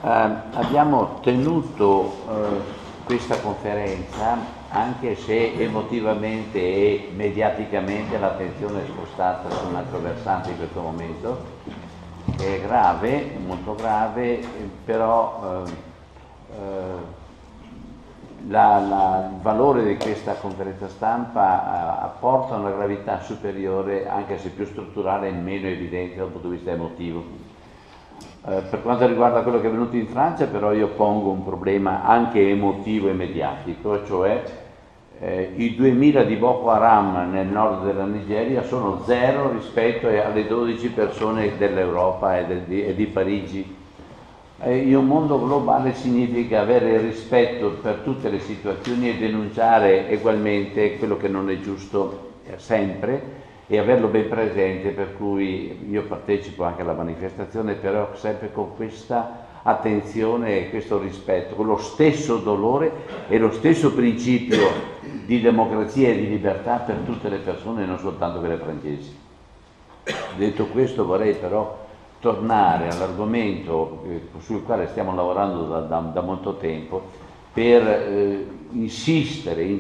Abbiamo tenuto questa conferenza anche se emotivamente e mediaticamente l'attenzione è spostata su un altro versante in questo momento, che è grave, molto grave, però il valore di questa conferenza stampa apporta una gravità superiore, anche se più strutturale e meno evidente dal punto di vista emotivo. Per quanto riguarda quello che è avvenuto in Francia, però io pongo un problema anche emotivo e mediatico, cioè i 2000 di Boko Haram nel nord della Nigeria sono 0 rispetto alle 12 persone dell'Europa e di Parigi. In un mondo globale significa avere rispetto per tutte le situazioni e denunciare ugualmente quello che non è giusto sempre e averlo ben presente, per cui io partecipo anche alla manifestazione, però sempre con questa attenzione e questo rispetto, con lo stesso dolore e lo stesso principio di democrazia e di libertà per tutte le persone, non soltanto quelle francesi. Detto questo, vorrei però tornare all'argomento sul quale stiamo lavorando da molto tempo per insistere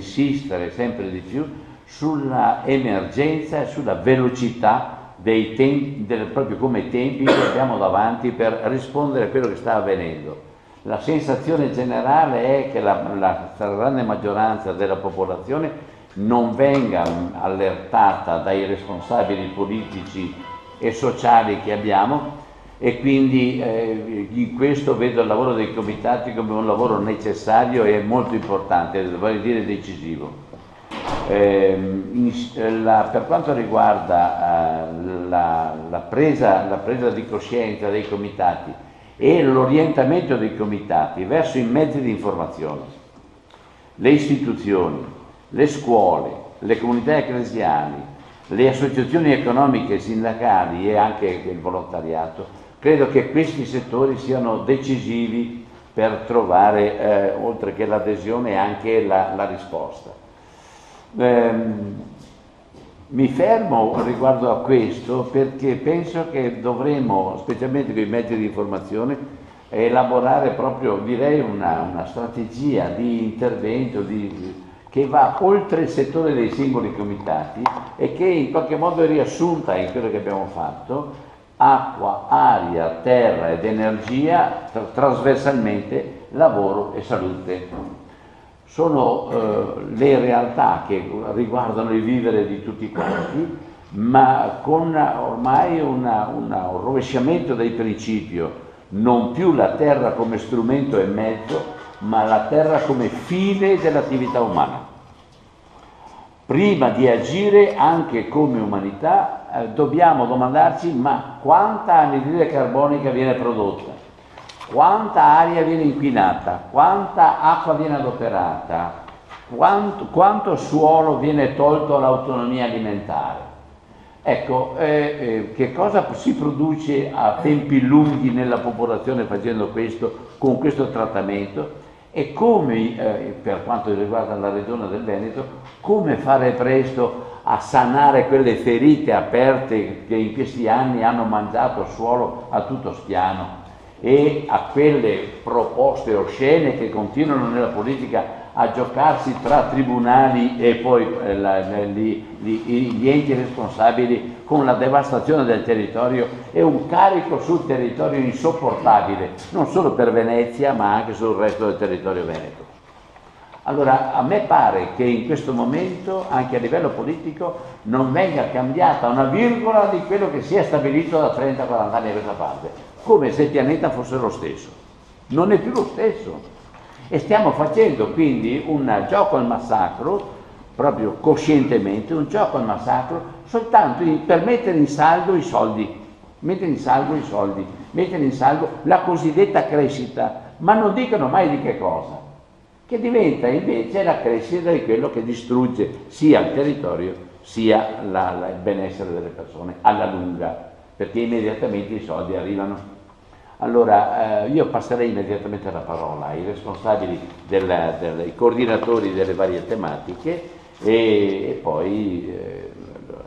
sempre di più sulla emergenza e sulla velocità dei tempi, proprio come tempi che abbiamo davanti per rispondere a quello che sta avvenendo. La sensazione generale è che la stragrande maggioranza della popolazione non venga allertata dai responsabili politici e sociali che abbiamo, e quindi in questo vedo il lavoro dei comitati come un lavoro necessario e molto importante, vorrei dire decisivo. Per quanto riguarda la presa di coscienza dei comitati e l'orientamento dei comitati verso i mezzi di informazione, le istituzioni, le scuole, le comunità ecclesiali, le associazioni economiche, sindacali e anche il volontariato, credo che questi settori siano decisivi per trovare, oltre che l'adesione, anche la risposta. Mi fermo riguardo a questo perché penso che dovremo, specialmente con i mezzi di informazione, elaborare proprio, direi, una strategia di intervento che va oltre il settore dei singoli comitati e che in qualche modo è riassunta in quello che abbiamo fatto: acqua, aria, terra ed energia, trasversalmente lavoro e salute. Sono le realtà che riguardano il vivere di tutti quanti, ma con ormai un rovesciamento del principio: non più la terra come strumento e mezzo, ma la terra come fine dell'attività umana. Prima di agire anche come umanità dobbiamo domandarci: ma quanta anidride carbonica viene prodotta? Quanta aria viene inquinata, quanta acqua viene adoperata, quanto suolo viene tolto all'autonomia alimentare. Ecco, che cosa si produce a tempi lunghi nella popolazione facendo questo, con questo trattamento, e come, per quanto riguarda la regione del Veneto, come fare presto a sanare quelle ferite aperte che in questi anni hanno mangiato suolo a tutto spiano, e a quelle proposte oscene che continuano nella politica a giocarsi tra tribunali e poi gli enti responsabili, con la devastazione del territorio e un carico sul territorio insopportabile, non solo per Venezia ma anche sul resto del territorio veneto. Allora, a me pare che in questo momento, anche a livello politico, non venga cambiata una virgola di quello che si è stabilito da 30-40 anni a questa parte, come se il pianeta fosse lo stesso. Non è più lo stesso. E stiamo facendo quindi un gioco al massacro, proprio coscientemente, un gioco al massacro soltanto per mettere in saldo i soldi, mettere in saldo la cosiddetta crescita, ma non dicono mai di che cosa, che diventa invece la crescita di quello che distrugge sia il territorio sia il benessere delle persone alla lunga, perché immediatamente i soldi arrivano. Allora io passerei immediatamente la parola ai responsabili, ai coordinatori delle varie tematiche e poi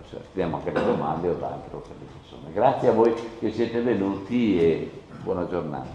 aspettiamo anche le domande o d'altro per le persone. Grazie a voi che siete venuti e buona giornata.